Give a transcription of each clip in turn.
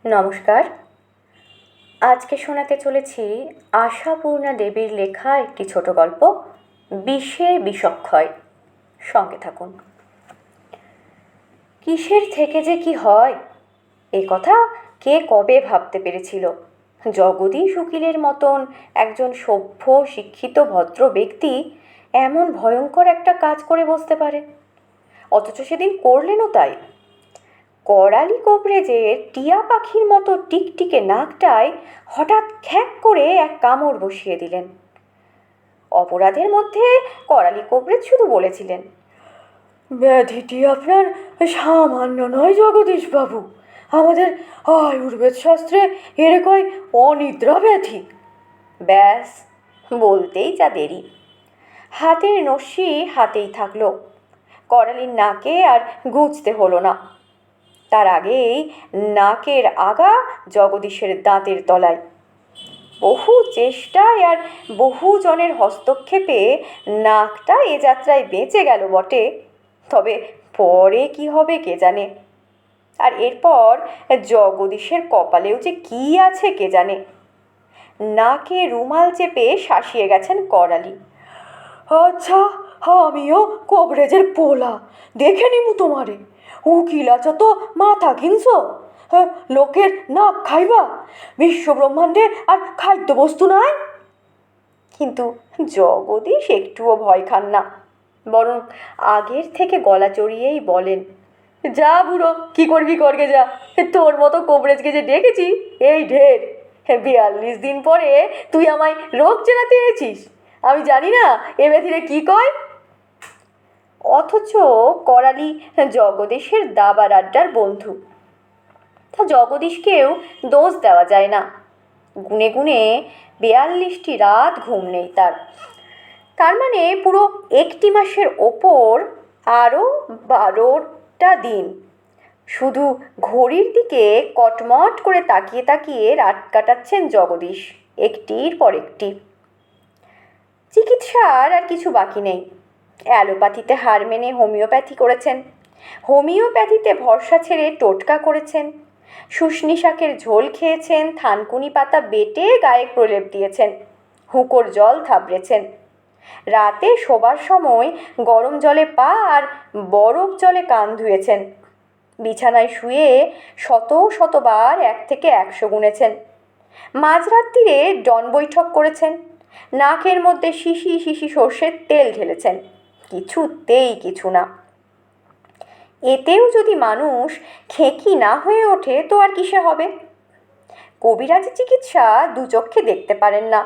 নমস্কার। আজকে শোনাতে চলেছি আশাপূর্ণা দেবীর লেখা একটি ছোট গল্প, বিষে বিষক্ষয়। সঙ্গে থাকুন। কিসের থেকে যে কি হয় এ কথা কে কবে ভাবতে পেরেছিল? জগদীশ উকিলের মতন একজন সভ্য শিক্ষিত ভদ্র ব্যক্তি এমন ভয়ঙ্কর একটা কাজ করে বসতে পারে, অথচ সেদিন করলেনও তাই। করালি কোবরেজের টিয়া পাখির মতো টিকটিকে নাকটায় হঠাৎ খ্যাক করে এক কামড় বসিয়ে দিলেন। অপরাধের মধ্যে করালি কোবরেজ শুধু বলেছিলেন, ব্যাধিটি আপনার সামান্য নয় জগদীশবাবু, আমাদের আয়ুর্বেদ শাস্ত্রে এর কয় অনিদ্রা ব্যাধি। ব্যাস, বলতেই যা দেরি। হাতের নস্যি হাতেই থাকলো, করালির নাকে আর গুঁজতে হলো না। তার আগেই নাকের আগা জগদীশের দাঁতের তলায়। বহু চেষ্টায় আর বহু জনের হস্তক্ষেপে নাকটা এ যাত্রায় বেঁচে গেল বটে, তবে পরে কি হবে কে জানে। আর এরপর জগদীশের কপালেও যে কি আছে কে জানে। নাকে রুমাল চেপে শাসিয়ে গেছেন করালি। আচ্ছা, আমিও কোবরেজের পোলা, দেখে নিমু তোমারে। উকিল আছো তো মাথা কিনছো, লোকের নাক খাইবা, বিশ্বব্রহ্মাণ্ডে আর খাদ্য বস্তু নাই। কিন্তু জগদীশ একটুও ভয় খান না, বরং আগের থেকে গলা চড়িয়েই বলেন, যা বুড়ো, কি করবি করগে যা, তোর মতো কোবরেজকে যে ডেকেছি এই ঢের। 42 দিন পরে তুই আমায় রোগ চেনাতে এসেছিস, আমি জানি না এ ব্যাধিরে কি কয়। অথচ করালি জগদীশের দাবার আড্ডার বন্ধু, তা জগদীশকেও দোষ দেওয়া যায় না। গুনে গুনে 42টি রাত ঘুম নেই তার মানে পুরো একটি মাসের ওপর আরও 12টা দিন শুধু ঘড়ির দিকে কটমট করে তাকিয়ে তাকিয়ে রাত কাটাচ্ছেন জগদীশ, একটির পর একটি। চিকিৎসার আর কিছু বাকি নেই। অ্যালোপ্যাথিতে হার মেনে হোমিওপ্যাথি করেছেন, হোমিওপ্যাথিতে ভরসা ছেড়ে টোটকা করেছেন, শুষ্নি শাকের ঝোল খেয়েছেন, থানকুনি পাতা বেটে গায়ে প্রলেপ দিয়েছেন, হুঁকোর জল থাবড়েছেন। রাতে শোবার সময় গরম জলে পা আর বরফ জলে কান ধুয়েছেন। বিছানায় শুয়ে শতবার 1 থেকে 100 গুনেছেন। মাঝরাত্রিরে ডন বৈঠক করেছেন, নাকের মধ্যে শিশি শিশি সর্ষের তেল ঢেলেছেন, কিছুতেই কিছু না। এতেও যদি মানুষ খেকি না হয়ে ওঠে তো আর কিসে হবে? কবিরাজি চিকিৎসা দু চক্ষে দেখতে পারেন না,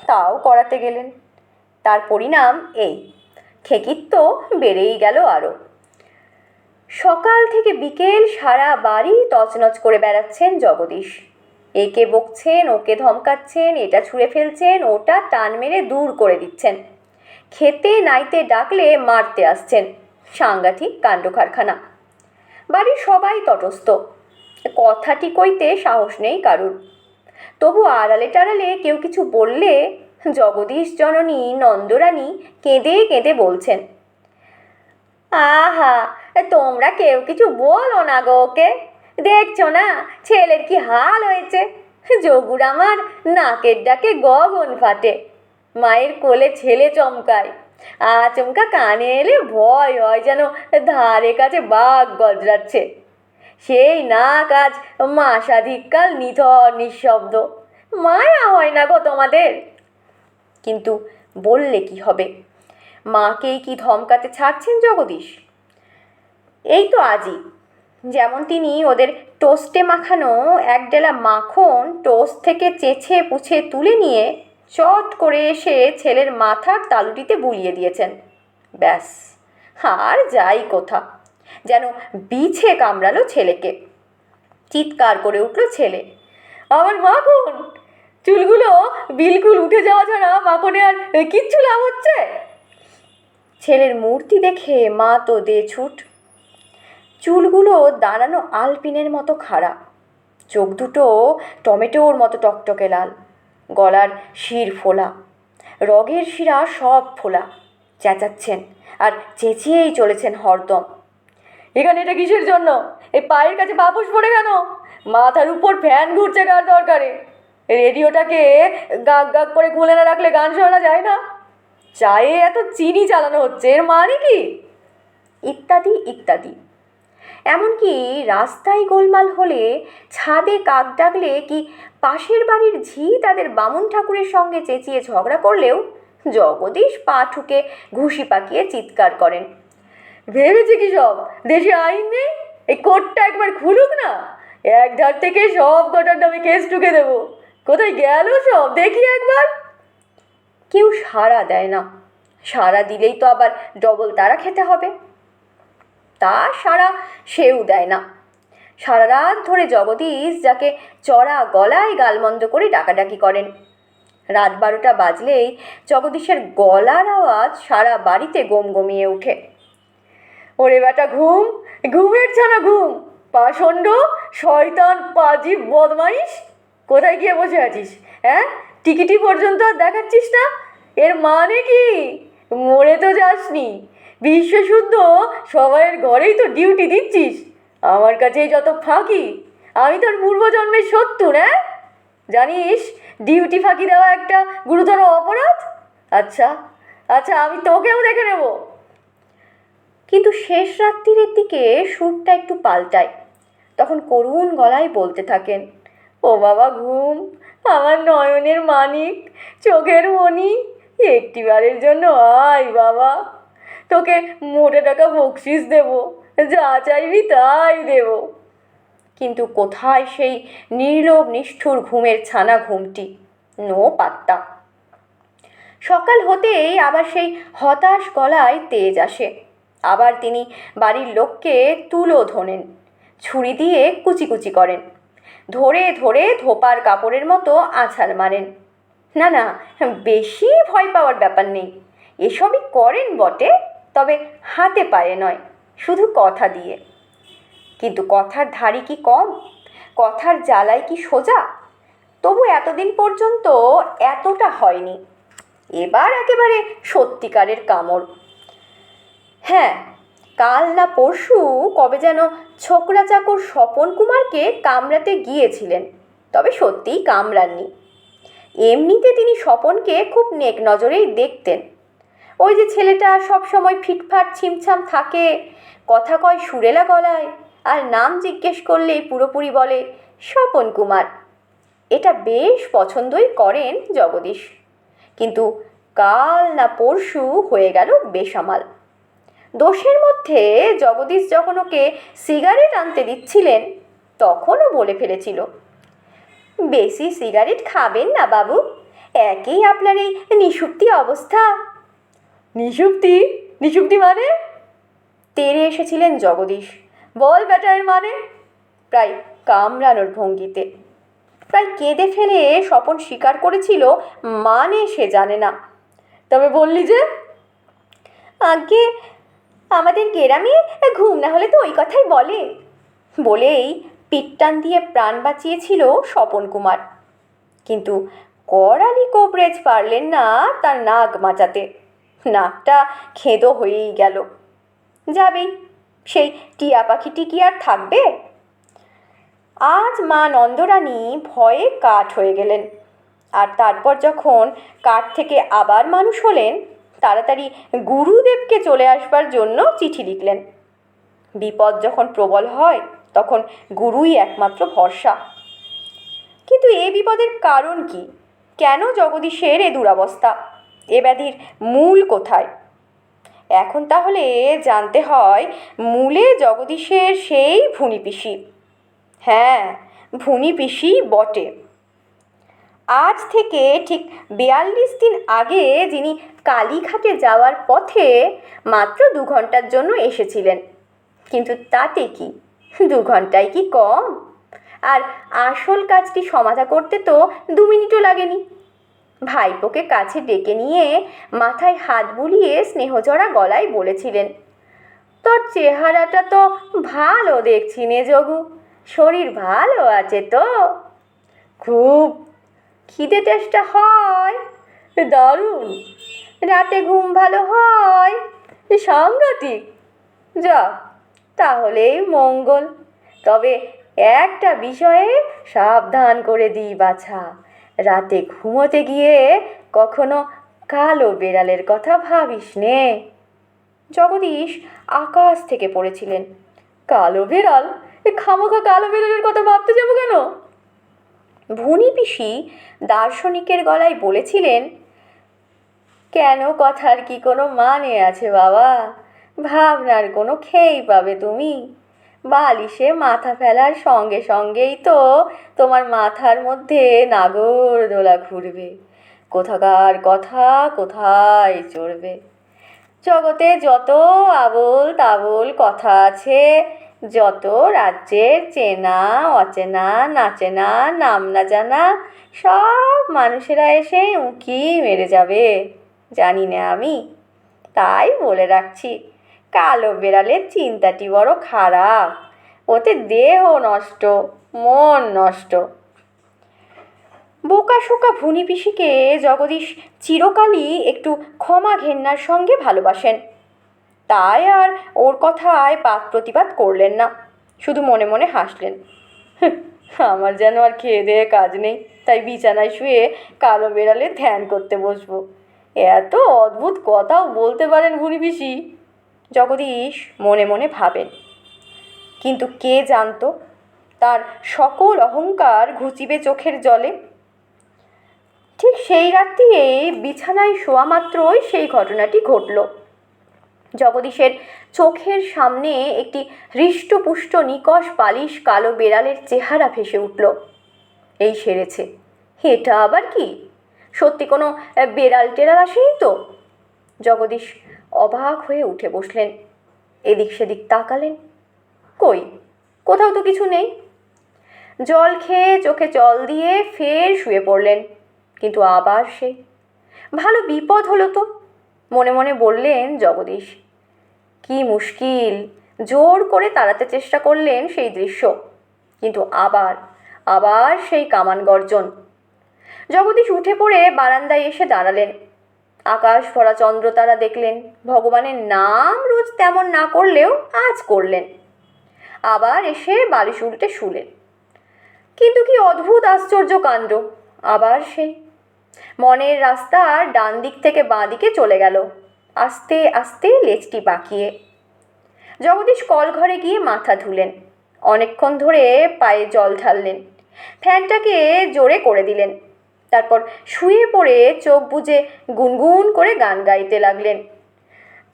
তাও করাতে গেলেন। তার পরিণাম এই, খেকির তো বেড়েই গেল আরও। সকাল থেকে বিকেল সারা বাড়ি তছনছ করে বেড়াচ্ছেন জগদীশ। একে বকছেন, ওকে ধমকাচ্ছেন, এটা ছুঁড়ে ফেলছেন, ওটা টান মেরে দূর করে দিচ্ছেন। খেতে নাইতে ডাকলে মারতে আসছেন, সাংঘাতিক কাণ্ড কারখানা। বাড়ির সবাই তটস্থ, কথাটি কইতে সাহস নেই কারুর। তবু আড়ালে টাড়ালে কেউ কিছু বললে জগদীশ জননী নন্দরানী কেঁদে কেঁদে বলছেন, আহা, তোমরা কেউ কিছু বলো না গো ওকে, দেখছো না ছেলের কি হাল হয়েছে। যোগুর আমার নাকের ডাকে গগন ফাটে, মায়ের কোলে ছেলে চমকায়, আচমকা কানে এলে ভয় হয় যেন ধারে কাছে বাঘ গজরাচ্ছে। সেই নাক আজ মাসাধিককাল নিথর নিঃশব্দ, মায়া হয় না গো তোমাদের। কিন্তু বললে কি হবে? মাকেই কি ধমকাতে ছাড়ছেন জগদীশ? এই তো আজই যেমন তিনি ওদের টোস্টে মাখানো 1 ডেলা মাখন টোস্ট থেকে চেঁচে পুছে তুলে নিয়ে চট করে এসে ছেলের মাথার তালুটিতে বুলিয়ে দিয়েছেন। ব্যাস, আর যাই কোথা, যেন বিছে কামড়ালো ছেলেকে। চিৎকার করে উঠল ছেলে, আমার মাখন! চুলগুলো বিলকুল উঠে যাওয়া ছাড়া মাখনে আর কিচ্ছু লাভ হচ্ছে? ছেলের মূর্তি দেখে মা তো দে ছুট। চুলগুলো দাঁড়ানো আলপিনের মতো খাড়া, চোখ দুটো টমেটোর মতো টকটকে লাল, গলার শির ফোলা, রগের শিরা সব ফোলা। চেঁচাচ্ছেন আর চেঁচিয়েই চলেছেন হরদম, এখানে এটা কিসের জন্য? এই পায়ের কাছে বাপুস পড়ে কেন? মাথার উপর ফ্যান ঘুরছে কার দরকারে? রেডিওটাকে গাক গাক করে খুলে না রাখলে গান শোনা যায় না? চায়ে এত চিনি চালানো হচ্ছে, এর মানে কি? ইত্যাদি ইত্যাদি। এমনকি রাস্তায় গোলমাল হলে, ছাদে কাক ডাকলে, কি পাশের বাড়ির ঝি তাদের বামুন ঠাকুরের সঙ্গে চেঁচিয়ে ঝগড়া করলেও জগদীশ পা ঠুকে ঘুষি পাকিয়ে চিৎকার করেন, ভেবেছে কি সব দেশে আইন নেই? এই কোর্টটা একবার খুলুক না, এক ধার থেকে সব কটার নামে কেস ঠুকে দেবো। কোথায় গেল সব দেখি একবার। কেউ সাড়া দেয় না। সাড়া দিলেই তো আবার ডবল তাড়া খেতে হবে। তা সাড়া সেও দেয় না। সারা রাত ধরে জগদীশ যাকে চড়া গলায় গালমন্দ করে ডাকাডাকি করেন। রাত 12টা বাজলেই জগদীশের গলার আওয়াজ সারা বাড়িতে গমগমিয়ে ওঠে। ওরে বেটা ঘুম, ঘুমের ছানা ঘুম, পাষণ্ড, শয়তান, পাজি, বদমাইশ, কোথায় গিয়ে বসে আছিস? হ্যাঁ, টিকিটি পর্যন্ত আর দেখাচ্ছিস না? এর মানে কি? মরে তো যাসনি, বিশ্বশুদ্ধ সবাইয়ের ঘরেই তো ডিউটি দিচ্ছিস। আমার কাছেই যত ফাঁকি, আমি তোর পূর্বজন্মের শত্রু। হ্যাঁ, জানিস ডিউটি ফাঁকি দেওয়া একটা গুরুতর অপরাধ? আচ্ছা আচ্ছা, আমি তোকেও দেখে নেব। কিন্তু শেষ রাত্রির দিকে সুরটা একটু পাল্টায়। তখন করুণ গলায় বলতে থাকেন, ও বাবা ঘুম, আমার নয়নের মানিক, চোখের মণি, একটিবারের জন্য আয় বাবা, তোকে মোটা টাকা বকশিস দেব, যা চাইবি তাই দেব। কিন্তু কোথায় সেই নির্লোভ নিষ্ঠুর ঘুমের ছানা ঘুমটি? নো পাত্তা। সকাল হতেই আবার সেই হতাশ গলায় তেজ আসে। আবার তিনি বাড়ির লোককে তুলো ধোনেন, ছুরি দিয়ে কুচি কুচি করেন, ধরে ধরে ধোপার কাপড়ের মতো আছাড় মারেন। না না, বেশি ভয় পাওয়ার ব্যাপার নেই। এসবই করেন বটে, তবে হাতে পায়ে নয়, শুধু কথা দিয়ে। কিন্তু কথার ধারি কি কম? কথার জ্বালাই কি সোজা? তবু এতদিন পর্যন্ত এতটা হয়নি। এবার একেবারে সত্যিকারের কামড়। হ্যাঁ, কাল না পরশু কবে যেন ছোকরা চাকর স্বপন কুমারকে কামড়াতে গিয়েছিলেন, তবে সত্যিই কামড়াননি। এমনিতে তিনি স্বপনকে খুব নেক নজরেই দেখতেন। ওই যে ছেলেটা সব সময় ফিটফাট ছিমছাম থাকে, কথা কয় সুরেলা গলায়, আর নাম জিজ্ঞেস করলেই পুরোপুরি বলে স্বপন কুমার। এটা বেশ পছন্দই করেন জগদীশ। কিন্তু কাল না পরশু হয়ে গেল বেসামাল। দোষের মধ্যে জগদীশ যখন ওকে সিগারেট আনতে দিচ্ছিলেন, তখনও বলে ফেলেছিল, বেশি সিগারেট খাবেন না বাবু, একেই আপনার এই নিষুপ্তি অবস্থা। নিষুপ্তি? নিষুপ্তি মানে? তেড়ে এসেছিলেন জগদীশ। বল বেটা, এর মানে? প্রায় কামড়ানোর ভঙ্গিতে। প্রায় কেঁদে ফেলে স্বপন স্বীকার করেছিল মানে সে জানে না। তবে বললি যে? আগে আমাদের গ্রামে ঘুম না হলে তো ওই কথাই বলে, বলেই পিটটান দিয়ে প্রাণ বাঁচিয়েছিল স্বপন কুমার। কিন্তু করালি কোবরেজ পারলেন না তার নাক বাঁচাতে। নাকটা খেদো হয়েই গেল। যাবেই, সেই টিয়া পাখিটি কি আর থাকবে? আজ মা নন্দরানী ভয়ে কাঠ হয়ে গেলেন। আর তারপর যখন কাঠ থেকে আবার মানুষ হলেন, তাড়াতাড়ি গুরুদেবকে চলে আসবার জন্য চিঠি লিখলেন। বিপদ যখন প্রবল হয়, তখন গুরুই একমাত্র ভরসা। কিন্তু এ বিপদের কারণ কি? কেন জগদীশের এ দুরবস্থা? এ ব্যাধির মূল কোথায়? এখন তাহলে জানতে হয় মূলে জগদীশের সেই ভুনি পিসি। হ্যাঁ, ভুনি পিসি বটে। আজ থেকে ঠিক 42 দিন আগে যিনি কালীঘাটে যাওয়ার পথে মাত্র 2 ঘন্টার জন্য এসেছিলেন। কিন্তু তাতে কি, 2 ঘন্টায় কি কম? আর আসল কাজটি সমাধা করতে তো 2 মিনিটও লাগেনি। ভাইপোকে কাছে ডেকে নিয়ে মাথায় হাত বুলিয়ে স্নেহজড়া গলায় বলেছিলেন, তোর চেহারাটা তো ভালো দেখছি নে যোগু, শরীর ভালো আছে তো? খুব খিদে তেষ্টা হয়? দারুণ। রাতে ঘুম ভালো হয়? সাংঘাতিক। যা, তাহলেই মঙ্গল। তবে একটা বিষয়ে সাবধান করে দিই বাছা, রাতে ঘুমোতে গিয়ে কখনো কালো বেড়ালের কথা ভাবিস নে। জগদীশ আকাশ থেকে পড়েছিলেন। কালো বেড়াল? এ খামোখা কালো বেড়ালের কথা ভাবতে যাবো কেন? ভুনি পিসি দার্শনিকের গলায় বলেছিলেন, কেন কথার কি কোনো মানে আছে বাবা? ভাবনার কোনো খেই পাবে তুমি? বালিশে মাথা ফেলার সঙ্গে সঙ্গেই তো তোমার মাথার মধ্যে নাগরদোলা ঘুরবে, কোথাকার কথা কোথায় চড়বে। জগতে যত আবোল তাবোল কথা আছে, যত রাজ্যের চেনা অচেনা নাচেনা নাম না জানা সব মানুষেরা এসে উঁকি মেরে যাবে, জানি না আমি। তাই বলে রাখছি, কালো বেড়ালের চিন্তাটি বড় খারাপ, ওতে দেহ নষ্ট, মন নষ্ট। বোকাশোকা ভুনি পিসিকে জগদীশ চিরকালই একটু ক্ষমা ঘেন্নার সঙ্গে ভালোবাসেন। তাই আর ওর কথায় পাত প্রতিবাদ করলেন না, শুধু মনে মনে হাসলেন। আমার যেন আর খেয়ে দেয়ে কাজ নেই, তাই বিছানায় শুয়ে কালো বেড়ালে ধ্যান করতে বসবো। এত অদ্ভুত কথাও বলতে পারেন ভুনি পিসি, জগদীশ মনে মনে ভাবেন। কিন্তু কে জানতো তার সকল অহংকার ঘুচিবে চোখের জলে। ঠিক সেই রাত্রিরেই বিছানায় শোয়া মাত্রই সেই ঘটনাটি ঘটল। জগদীশের চোখের সামনে একটি হৃষ্টপুষ্ট নিকষ বালিশ কালো বেড়ালের চেহারা ভেসে উঠল। এই সেরেছে, এটা আবার কি? সত্যি কোনো বেড়াল টেড়াল আসেনি তো? জগদীশ অবাক হয়ে উঠে বসলেন, এদিক সেদিক তাকালেন, কই, কোথাও তো কিছু নেই। জল খেয়ে চোখে জল দিয়ে ফের শুয়ে পড়লেন। কিন্তু আবার সে ভালো বিপদ হলো তো, মনে মনে বললেন জগদীশ। কি মুশকিল, জোর করে তাড়াতে চেষ্টা করলেন সেই দৃশ্য, কিন্তু আবার আবার সেই কামান গর্জন। জগদীশ উঠে পড়ে বারান্দায় এসে দাঁড়ালেন। আকাশ ভরা চন্দ্রতারা দেখলেন, ভগবানের নাম রোজ তেমন না করলেও আজ করলেন। আবার এসে বালিশ উল্টে শুলেন। কিন্তু কি অদ্ভুত আশ্চর্য কাণ্ড, আবার সেই মনের রাস্তার ডান দিক থেকে বাঁ দিকে চলে গেল, আস্তে আস্তে লেজটি বাঁকিয়ে। জগদীশ কলঘরে গিয়ে মাথা ধুলেন, অনেকক্ষণ ধরে পায়ে জল ঢাললেন, ফ্যানটাকে জোরে করে দিলেন। তারপর শুয়ে পড়ে চোখ বুজে গুনগুন করে গান গাইতে লাগলেন।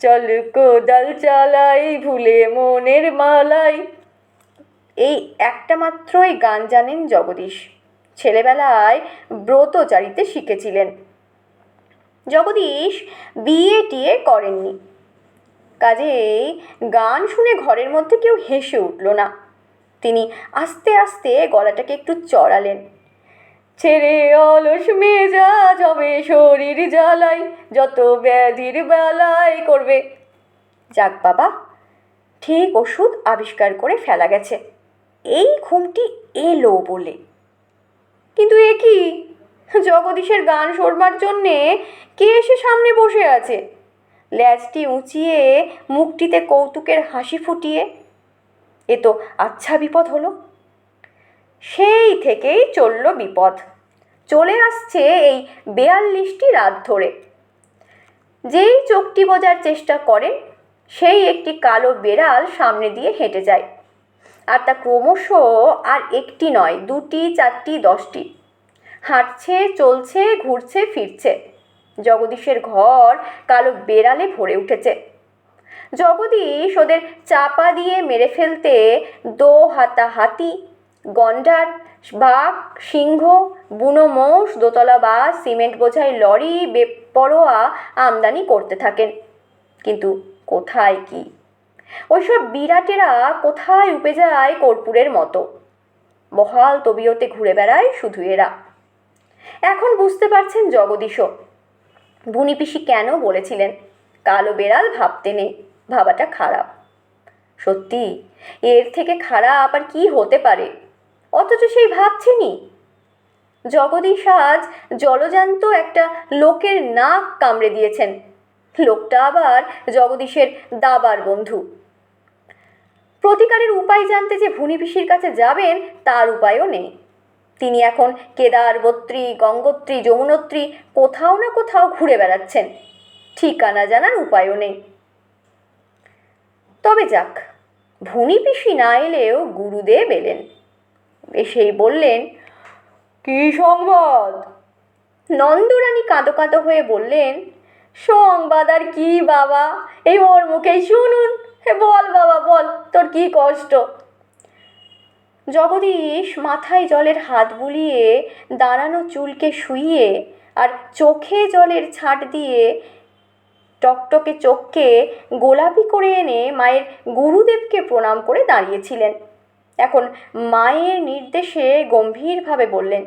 চল কোদাল চালাই ভুলে মনের মালাই। এই একটা মাত্রই গান জানেন জগদীশ, ছেলেবেলায় ব্রতচারিতে শিখেছিলেন। জগদীশ বিয়ে টিয়ে করেননি, কাজেই গান শুনে ঘরের মধ্যে কেউ হেসে উঠল না। তিনি আস্তে আস্তে গলাটাকে একটু চড়ালেন। ছেড়ে অলস মেজাজ হবে শরীর জ্বালাই, যত ব্যাধির বেলায় করবে। যাক বাবা, ঠিক ওষুধ আবিষ্কার করে ফেলা গেছে, এই ঘুমটি এলো বলে। কিন্তু এ কি, জগদীশের গান শোনবার জন্যে কে এসে সামনে বসে আছে, ল্যাজটি উঁচিয়ে মুখটিতে কৌতুকের হাসি ফুটিয়ে। এ তো আচ্ছা বিপদ হলো। সেই থেকেই চলল বিপদ, চলে আসছে এই 42টি রাত ধরে। যেই চোখটি বোঝার চেষ্টা করেন, সেই একটি কালো বেড়াল সামনে দিয়ে হেঁটে যায়, আর তা ক্রমশ আর একটি নয়, 2টি 4টি 10টি, হাঁটছে চলছে ঘুরছে ফিরছে। জগদীশের ঘর কালো বেড়ালে ভরে উঠেছে। জগদীশ ওদের চাপা দিয়ে মেরে ফেলতে দো হাতা হাতি, গন্ডার, বাঘ, সিংহ, বুনো মোষ, দোতলা বাস, সিমেন্ট বোঝাই লরি বেপরোয়া আমদানি করতে থাকেন। কিন্তু কোথায় কি, ওইসব বিরাটেরা কোথায় উপে যায় কর্পূরের মতো, বহাল তবিয়তে ঘুরে বেড়ায় শুধু এরা। এখন বুঝতে পারছেন জগদীশও, ভুনি পিসি কেন বলেছিলেন কালো বেড়াল ভাবতে নেই, ভাবাটা খারাপ। সত্যি, এর থেকে খারাপ আর কি হতে পারে, অথচ সেই ভাবছেনই। জগদীশ আজ জলজান্ত একটা লোকের নাক কামড়ে দিয়েছেন, লোকটা আবার জগদীশের দাবার বন্ধু। প্রতিকারের উপায় জানতে যে ভুনি পিসির কাছে যাবেন তার উপায়ও নেই। তিনি এখন কেদারবত্রী, গঙ্গোত্রী, যমুনোত্রী কোথাও না কোথাও ঘুরে বেড়াচ্ছেন, ঠিকানা জানার উপায়ও নেই। তবে যাক, ভুনি পিসি না এলেও গুরুদেব এলেন। এসেই বললেন, কি সংবাদ? নন্দরানী কাঁদো কাঁদো হয়ে বললেন, সংবাদ আর কি বাবা, এই ওর মুখেই শুনুন। বল বাবা বল, তোর কি কষ্ট? জগদীশ মাথায় জলের হাত বুলিয়ে দাঁড়ানো চুলকে শুইয়ে আর চোখে জলের ছাট দিয়ে টকটকে চোখকে গোলাপি করে এনে মায়ের গুরুদেবকে প্রণাম করে দাঁড়িয়েছিলেন। এখন মায়ের নির্দেশে গম্ভীরভাবে বললেন,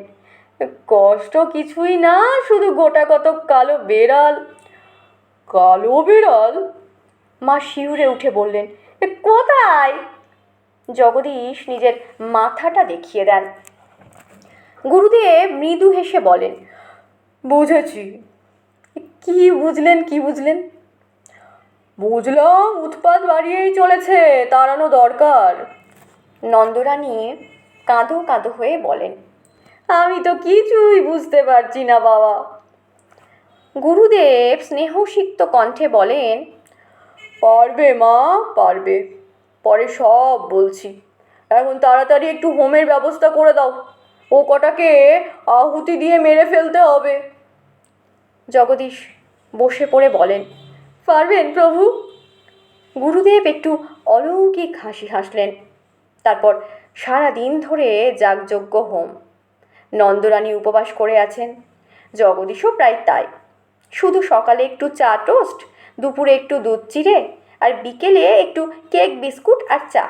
কষ্ট কিছুই না, শুধু গোটা কত কালো বেড়াল। কালো বেড়াল? মা শিউরে উঠে বললেন, কোথায়? জগদীশ নিজের মাথাটা দেখিয়ে দেন। গুরুদেব মৃদু হেসে বলেন, বুঝেছি। কি বুঝলেন, কি বুঝলেন? বুঝলাম উৎপাত বাড়িয়েই চলেছে, তাড়ানো দরকার। নন্দরানী কাঁদো কাঁদো হয়ে বলেন, আমি তো কিছুই বুঝতে পারছি না বাবা। গুরুদেব স্নেহসিক্ত কণ্ঠে বলেন, পারবে মা, পারবে, পরে সব বলছি। এখন তাড়াতাড়ি একটু হোমের ব্যবস্থা করে দাও, ও কটাকে আহুতি দিয়ে মেরে ফেলতে হবে। জগদীশ বসে পড়ে বলেন, পারবেন প্রভু? গুরুদেব একটু অলৌকিক হাসি হাসলেন। তারপর সারা দিন ধরে যাগযজ্ঞ হোম। নন্দরানী উপবাস করে আছেন, জগদীশও প্রায় তাই। শুধু সকালে একটু চা টোস্ট, দুপুরে একটু দুধ চিড়ে, আর বিকেলে একটু কেক বিস্কুট আর চা।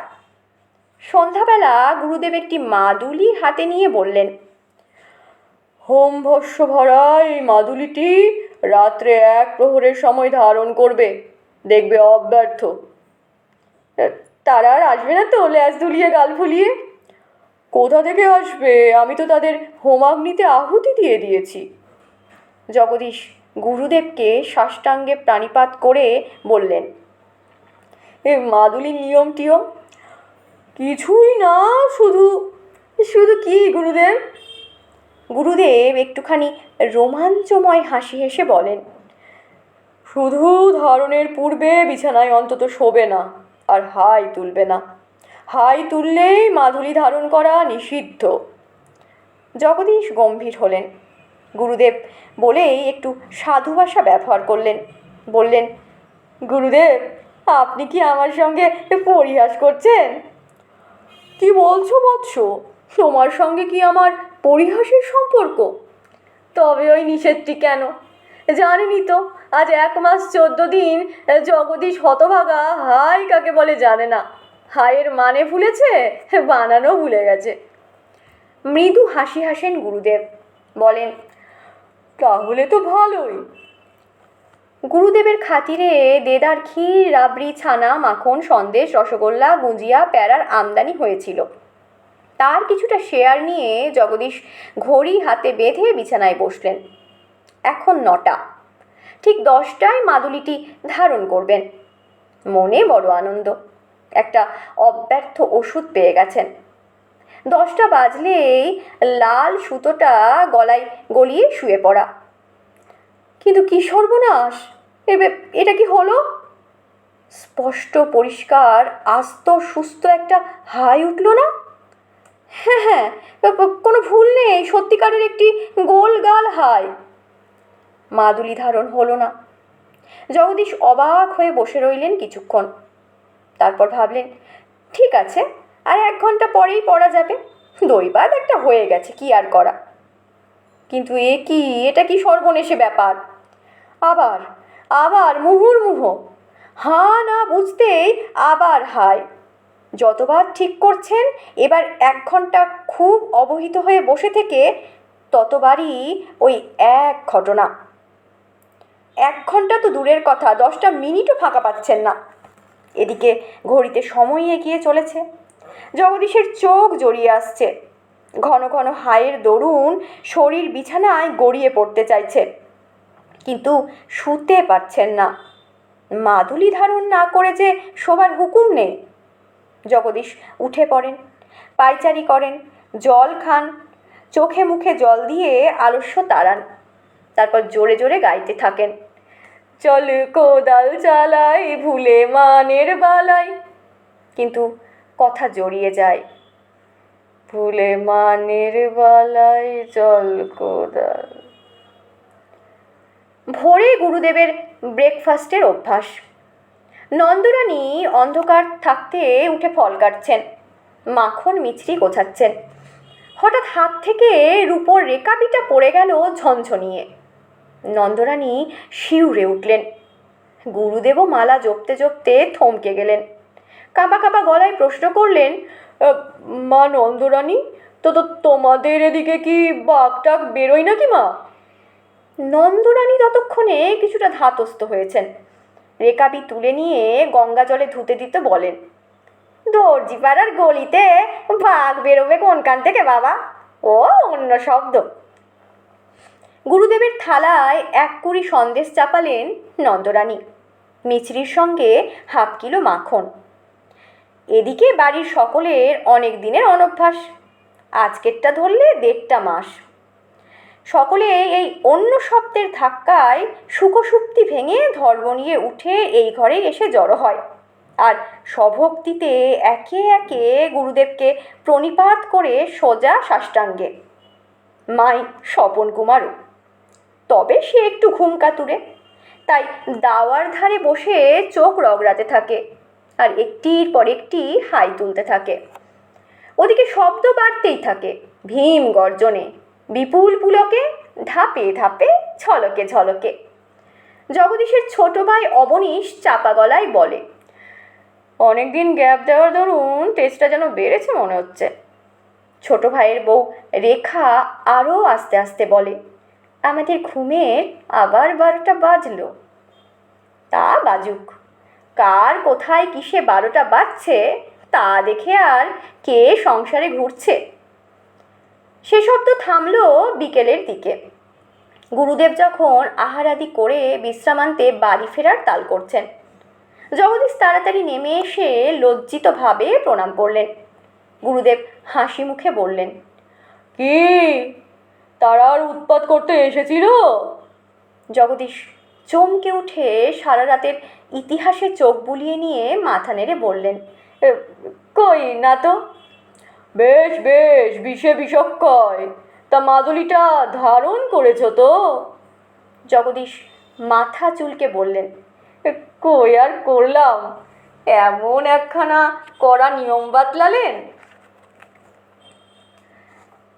সন্ধ্যাবেলা গুরুদেব একটি মাদুলি হাতে নিয়ে বললেন, হোম ভস্য ভরা এই মাদুলিটি রাত্রে 1 প্রহরের সময় ধারণ করবে, দেখবে অব্যর্থ। তারা আর আসবে না তো ল্যাজ দুলিয়ে গাল ফুলিয়ে? কোথা থেকে আসবে, আমি তো তাদের হোমাগ্নিতে আহুতি দিয়ে দিয়েছি। জগদীশ গুরুদেবকে সাষ্টাঙ্গে প্রাণিপাত করে বললেন, এ মাদুলির নিয়ম টিয়ম? কিছুই না, শুধু শুধু কি গুরুদেব? গুরুদেব একটুখানি রোমাঞ্চময় হাসি হেসে বলেন, শুধু ধারণের পূর্বে বিছানায় অন্তত শোবে না, আর হাই তুলবে না। হাই তুললেই মাদুলি ধারণ করা নিষিদ্ধ। জগদীশ গম্ভীর হলেন। গুরুদেব বলেই একটু সাধু ভাষা ব্যবহার করলেন। বললেন, গুরুদেব, আপনি কি আমার সঙ্গে পরিহাস করছেন? কি বলছো বৎস, তোমার সঙ্গে কি আমার পরিহাসের সম্পর্ক? তবে ওই নিষেধটি কেন? জানেনই তো, আজ 1 মাস 14 দিন জগদীশ হতভাগা হাই কাকে বলে জানে না। হাইয়ের মানে ভুলেছে, বানানো ভুলে গেছে। মৃদু হাসি হাসেন গুরুদেব, বলেন, তাহলে তো ভালোই। গুরুদেবের খাতিরে দেদার ক্ষীর, রাবড়ি, ছানা, মাখন, সন্দেশ, রসগোল্লা, গুজিয়া, প্যারার আমদানি হয়েছিল। তার কিছুটা শেয়ার নিয়ে জগদীশ ঘড়ি হাতে বেঁধে বিছানায় বসলেন। এখন 9টা, ঠিক 10টায় মাদুলিটি ধারণ করবেন। মনে বড় আনন্দ, একটা অব্যর্থ ওষুধ পেয়ে গেছেন। 10টা বাজলেই লাল সুতোটা গলায় গলিয়ে শুয়ে পড়া। কিন্তু কি সর্বনাশ, এটা কি হলো? স্পষ্ট পরিষ্কার আস্ত সুস্থ একটা হাই উঠল না? হ্যাঁ হ্যাঁ, কোনো ভুল নেই, সত্যিকারের একটি গোলগাল হাই। মাদুলি ধারণ হলো না। জগদীশ অবাক হয়ে বসে রইলেন কিছুক্ষণ। তারপর ভাবলেন, ঠিক আছে, আর 1 ঘন্টা পরেই পড়া যাবে। দৈবাত একটা হয়ে গেছে, কি আর করা। কিন্তু এটা কি সর্বনেশে ব্যাপার! আবার আবার মুহুর্মুহ, হাঁ না বুঝতেই আবার হাই। যতবার ঠিক করছেন এবার 1 ঘন্টা খুব অবহিত হয়ে বসে থেকে ততবারই ওই এক ঘটনা। 1 ঘন্টা তো দূরের কথা, 10টা মিনিটও ফাঁকা পাচ্ছেন না। এদিকে ঘড়িতে সময় এগিয়ে চলেছে। জগদীশের চোখ জড়িয়ে আসছে। ঘন ঘন হাইয়ের দরুন শরীর বিছানায় গড়িয়ে পড়তে চাইছে, কিন্তু শুতে পারছেন না। মাদুলি ধারণ না করে যে শোবার হুকুম নেই। জগদীশ উঠে পড়েন, পায়চারি করেন, জল খান, চোখে মুখে জল দিয়ে আলস্য তাড়ান। তারপর জোরে জোরে গাইতে থাকেন, চল কোদাল চালাই ভুলে মানের বালাই। কিন্তু কথা জড়িয়ে যায়, ভুলে মানের বালাই চল কোদাল। ভোরে গুরুদেবের ব্রেকফাস্টের অভ্যাস। নন্দরানী অন্ধকার থাকতে উঠে ফল কাটছেন, মাখন মিছরি গোছাচ্ছেন। হঠাৎ হাত থেকে রূপোর রেকাবিটা পড়ে গেল ঝনঝনিয়ে। নন্দরানী শিউরে উঠলেন। গুরুদেবও মালা জপতে জপতে থমকে গেলেন। কাঁপা কাঁপা গলায় প্রশ্ন করলেন, মা নন্দরানী, তো তোমাদের এদিকে কি বাঘটাক বেরোয় নাকি মা? নন্দরানী ততক্ষণে কিছুটা ধাতস্থ হয়েছেন। রেকাবি তুলে নিয়ে গঙ্গা জলে ধুতে দিতে বলেন, দর্জিপাড়ার গলিতে বাঘ বেরোবে কোনখান থেকে বাবা? ও অন্য শব্দ। গুরুদেবের থালায় 1 কুড়ি সন্দেশ চাপালেন নন্দরানী, মিছরির সঙ্গে হাফ কিলো মাখন। এদিকে বাড়ির সকলের অনেক দিনের অনভ্যাস, আজকেরটা ধরলে 1.5 মাস। সকলে এই অন্য শব্দের ধাক্কায় সুখসুপ্তি ভেঙে ধর্ম নিয়ে উঠে এই ঘরে এসে জড়ো হয়, আর স্বভক্তিতে একে একে গুরুদেবকে প্রণিপাত করে সোজা সাষ্টাঙ্গে। মাই স্বপন কুমারও, তবে সে একটু ঘুমকাতুরে, তাই দাওয়ার ধারে বসে চোখ রগড়াতে থাকে আর একটির পর একটি হাই তুলতে থাকে। ওদিকে শব্দ বাড়তেই থাকে, ভীম গর্জনে, বিপুল পুলকে, ধাপে ধাপে, ঝলকে ঝলকে। জগদীশের ছোট ভাই অবনীশ চাপা গলায় বলে, অনেকদিন গ্যাপ দেওয়ার দরুন টেস্টটা যেন বেড়েছে মনে হচ্ছে। ছোট ভাইয়ের বউ রেখা আরও আস্তে আস্তে বলে, আমাদের ঘুমের আবার 12টা বাজলো। তা বাজুক, কার কোথায় কিসে 12টা বাজছে তা দেখে আর কে সংসারে ঘুরছে। সে শব্দ থামল বিকেলের দিকে। গুরুদেব যখন আহারাদি করে বিশ্রামান্তে বাড়ি ফেরার তাল করছেন। জগদীশ তাড়াতাড়ি নেমে এসে লজ্জিতভাবে প্রণাম করলেন। গুরুদেব হাসি মুখে বললেন, কি তারার উৎপাত করতে এসেছিল? জগদীশ চমকে উঠে সারা রাতের ইতিহাসে চোখ বুলিয়ে নিয়ে মাথা নেড়ে বললেন, কই না তো। বেশ বেশ, বিষে বিষক্ষয়, তা মাদুলিটা ধারণ করেছ তো? জগদীশ মাথা চুলকে বললেন, কই আর করলাম, এমন একখানা কড়া নিয়ম বাতলালেন।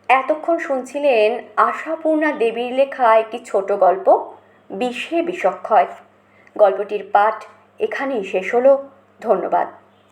এতক্ষণ শুনছিলেন আশাপূর্ণা দেবীর লেখা একটি ছোট গল্প, বিষে বিষক্ষয়। গল্পটির পাঠ এখানেই শেষ হলো। ধন্যবাদ।